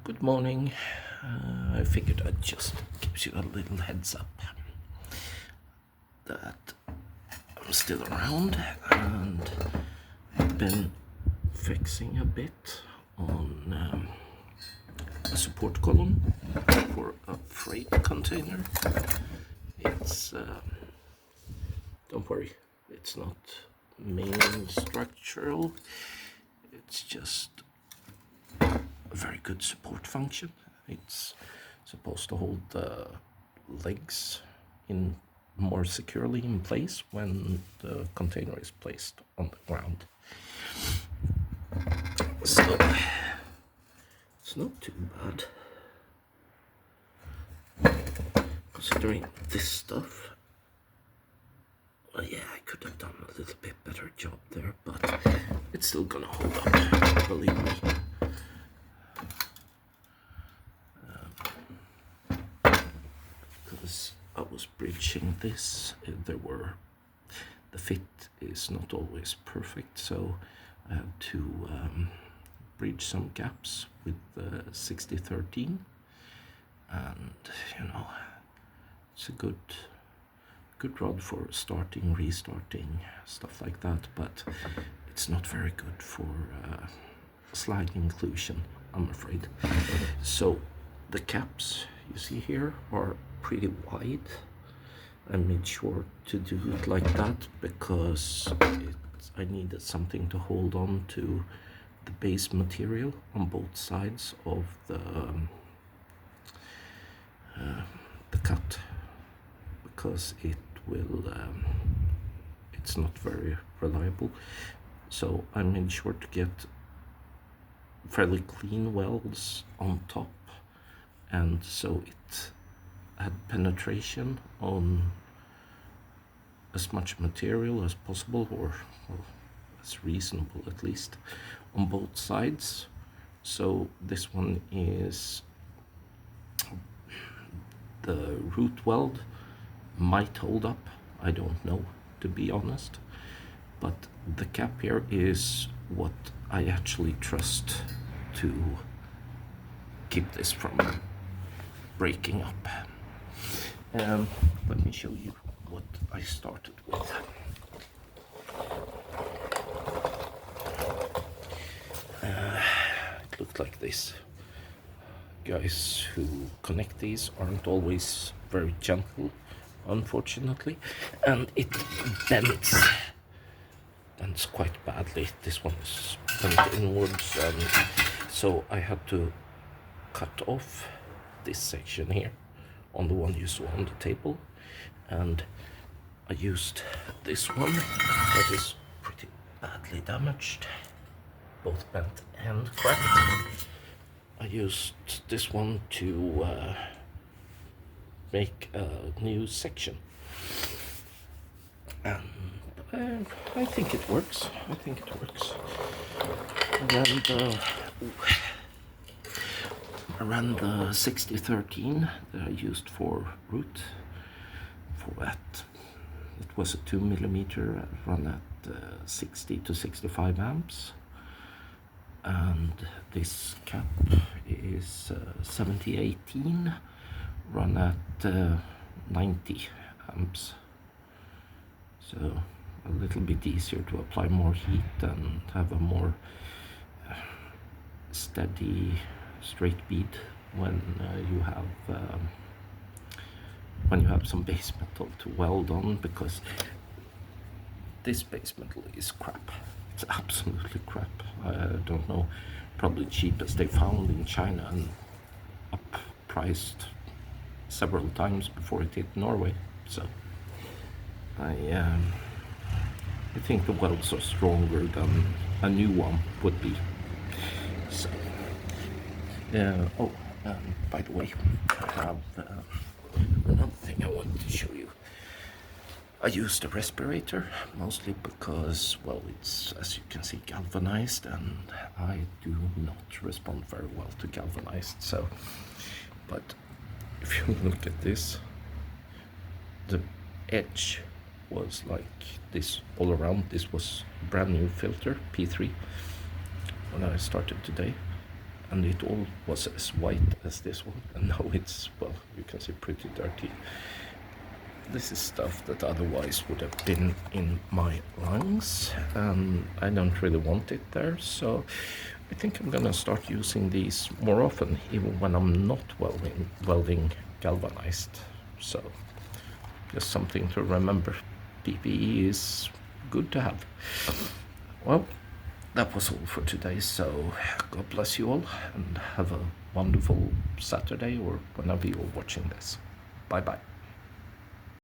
Good morning. I figured I'd just give you a little heads up that I'm still around and I've been fixing a bit on a support column for a freight container. It's, don't worry, it's not main structural, it's just a very good support function. It's supposed to hold the legs in more securely in place when the container is placed on the ground. So it's not too bad considering this stuff. Well, yeah, I could have done a little bit better job there, but it's still gonna hold up, believe me. Because I was bridging this, the fit is not always perfect, so I had to bridge some gaps with the 6013, and it's a good rod for starting, restarting, stuff like that, but it's not very good for slide inclusion, I'm afraid. So the caps you see here are pretty wide. I made sure to do it like that because I needed something to hold on to the base material on both sides of the cut, because it's not very reliable. So I made sure to get fairly clean welds on top, and so it had penetration on as much material as possible, or as reasonable at least, on both sides. So this one is the root weld might hold up, I don't know, to be honest, but the cap here is what I actually trust to keep this from breaking up. Let me show you what I started with. It looked like this. Guys who connect these aren't always very gentle, unfortunately, and it bends quite badly. This one is bent inwards, and so I had to cut off this section here on the one you saw on the table, and I used this one that is pretty badly damaged, both bent and cracked. I used this one to make a new section, and I think it works. I ran the 6013 that I used for root. For that, it was a 2mm, run at 60 to 65 amps. And this cap is 7018, run at 90 amps. So a little bit easier to apply more heat and have a more steady, straight bead when you have some base metal to weld on, because this base metal is crap. It's absolutely crap. I don't know, probably cheapest they found in China and up-priced several times before it hit Norway. So I think the welds are stronger than a new one would be. So by the way, I have another thing I wanted to show you. I used a respirator, mostly because, well, it's, as you can see, galvanized, and I do not respond very well to galvanized. So, but if you look at this, the edge was like this all around. This was brand new filter, P3, when I started today. and it all was as white as this one, and now it's, well, you can see, pretty dirty. This is stuff that otherwise would have been in my lungs, and I don't really want it there, so I think I'm gonna start using these more often, even when I'm not welding galvanized. So just something to remember. PPE is good to have. Well, that was all for today, so God bless you all, and have a wonderful Saturday or whenever you're watching this. Bye bye.